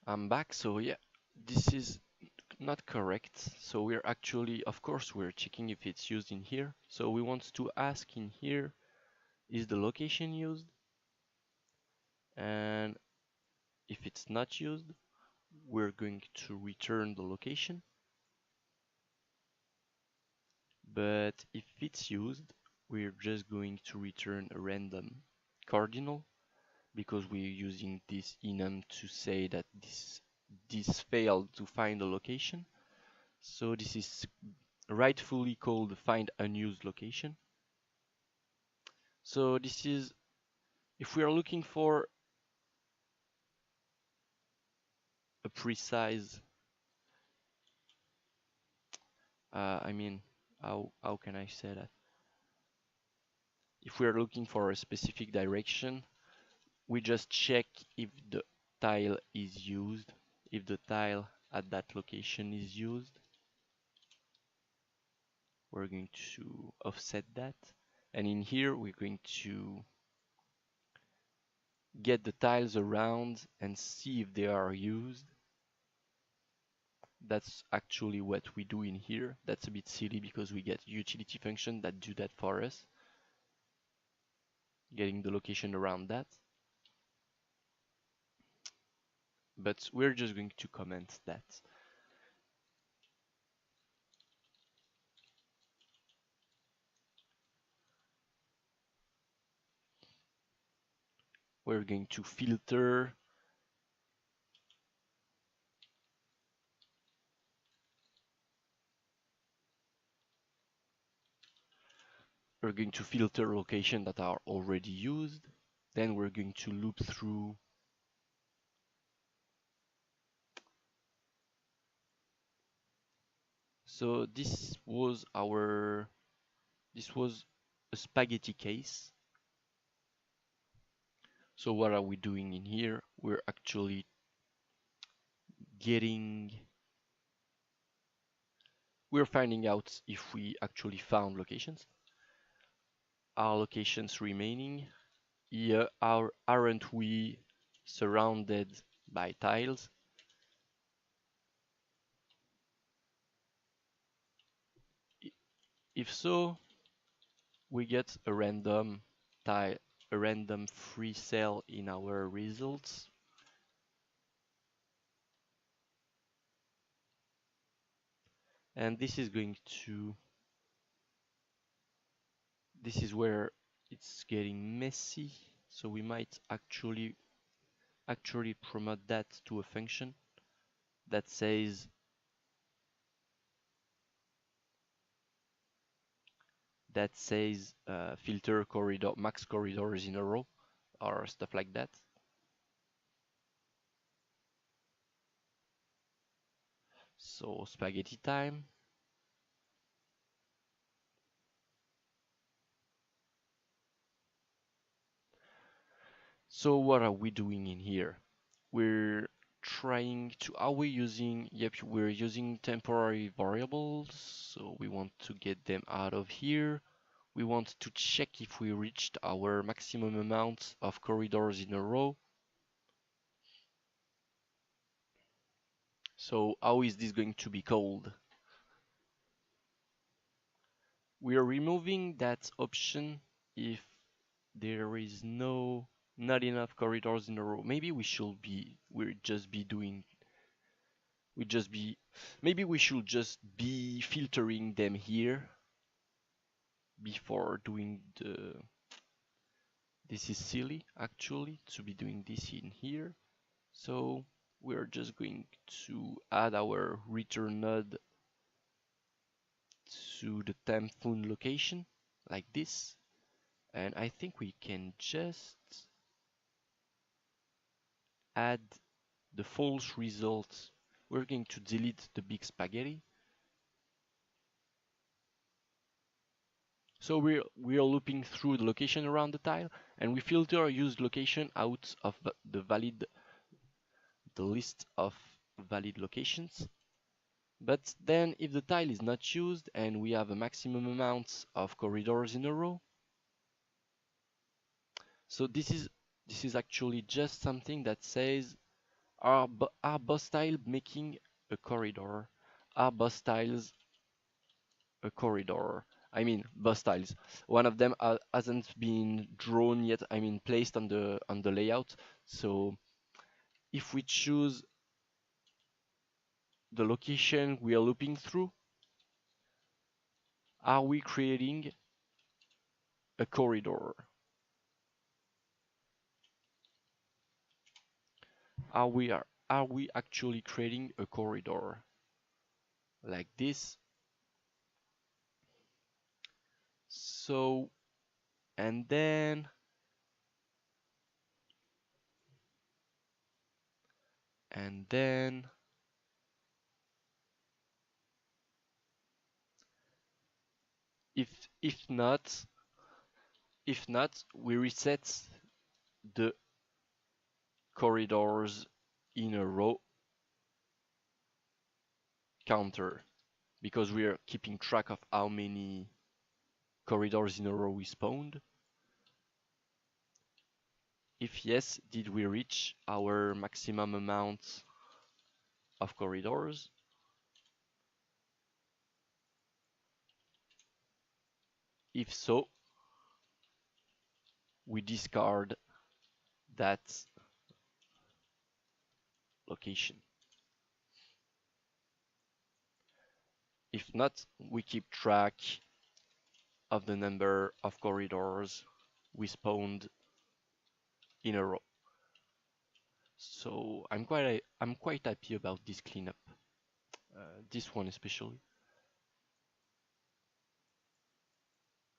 I'm back. So yeah, this is not correct. So we're actually, of course, we're checking if it's used in here. So we want to ask in here, is the location used? And if it's not used, we're going to return the location. But if it's used, we're just going to return a random cardinal because we're using this enum to say that this failed to find a location. So this is rightfully called find unused location. So this is if we are looking for a precise, I mean, how can I say that? If we are looking for a specific direction, we just check if the tile is used, if the tile at that location is used. We're going to offset that. And in here, we're going to get the tiles around and see if they are used. That's actually what we do in here. That's a bit silly because we get utility function that do that for us, getting the location around that. But we're just going to comment that. We're going to filter. We're going to filter locations that are already used. Then we're going to loop through so this was a spaghetti case. So what are we doing in here? We're actually we're finding out if we actually found locations. Are locations remaining? Here aren't we surrounded by tiles? If so, we get a random tile, a random free cell in our results. And this is where it's getting messy. So we might actually promote that to a function that says filter corridor max corridors in a row or stuff like that. So spaghetti time. So what are we doing in here? We're trying to, are we using, yep, we're using temporary variables. So we want to get them out of here. We want to check if we reached our maximum amount of corridors in a row. So how is this going to be called? We are removing that option if there is not enough corridors in a row. Maybe we should be, maybe we should just be filtering them here before doing this is silly actually to be doing this in here. So we're just going to add our return node to the temp phone location like this. And I think we can just add the false result. We're going to delete the big spaghetti. So we're looping through the location around the tile, and we filter used location out of the list of valid locations. But then if the tile is not used and we have a maximum amount of corridors in a row, so this is actually just something that says Are boss style making a corridor? Are boss styles a corridor? I mean, boss styles. One of them hasn't been drawn yet. I mean, placed on the layout. So if we choose the location we are looping through, are we creating a corridor? Are we actually creating a corridor like this? So and then if not, we reset the corridors in a row counter because we are keeping track of how many corridors in a row we spawned. If yes, did we reach our maximum amount of corridors? If so, we discard that location. If not, we keep track of the number of corridors we spawned in a row. So I'm quite happy about this cleanup. This one especially.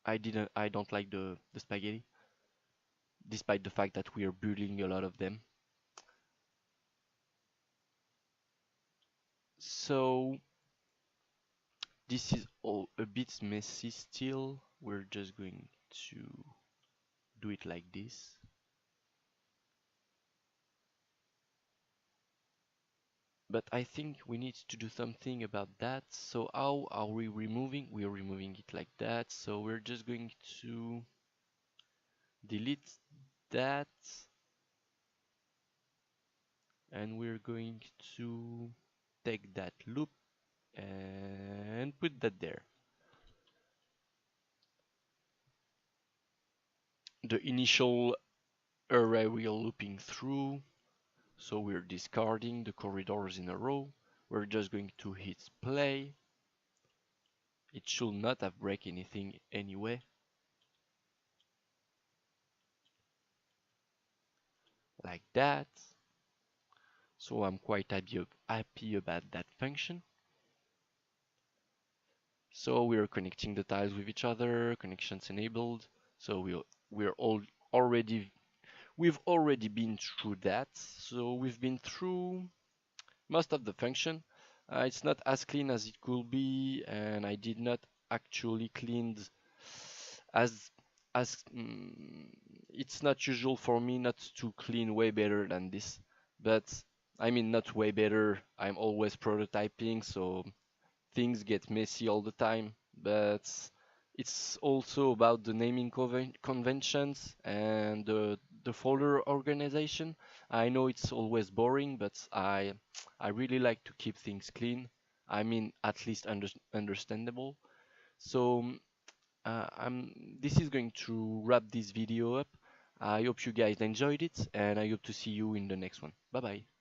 I don't like the spaghetti, despite the fact that we are building a lot of them. So this is all a bit messy still. We're just going to do it like this. But I think we need to do something about that. So how are we removing? We are removing it like that. So we're just going to delete that. And we're going to take that loop and put that there. The initial array we are looping through. So we're discarding the corridors in a row. We're just going to hit play. It should not have break anything anyway. Like that. So I'm quite happy about that function. So we're connecting the tiles with each other, connections enabled. So we're all already we've already been through that. So we've been through most of the function. It's not as clean as it could be, and I did not actually clean as it's not usual for me not to clean way better than this. But I mean not way better. I'm always prototyping, so things get messy all the time. But it's also about the naming conventions and the folder organization. I know it's always boring, but I really like to keep things clean. I mean, at least understandable. So this is going to wrap this video up. I hope you guys enjoyed it, and I hope to see you in the next one. Bye bye.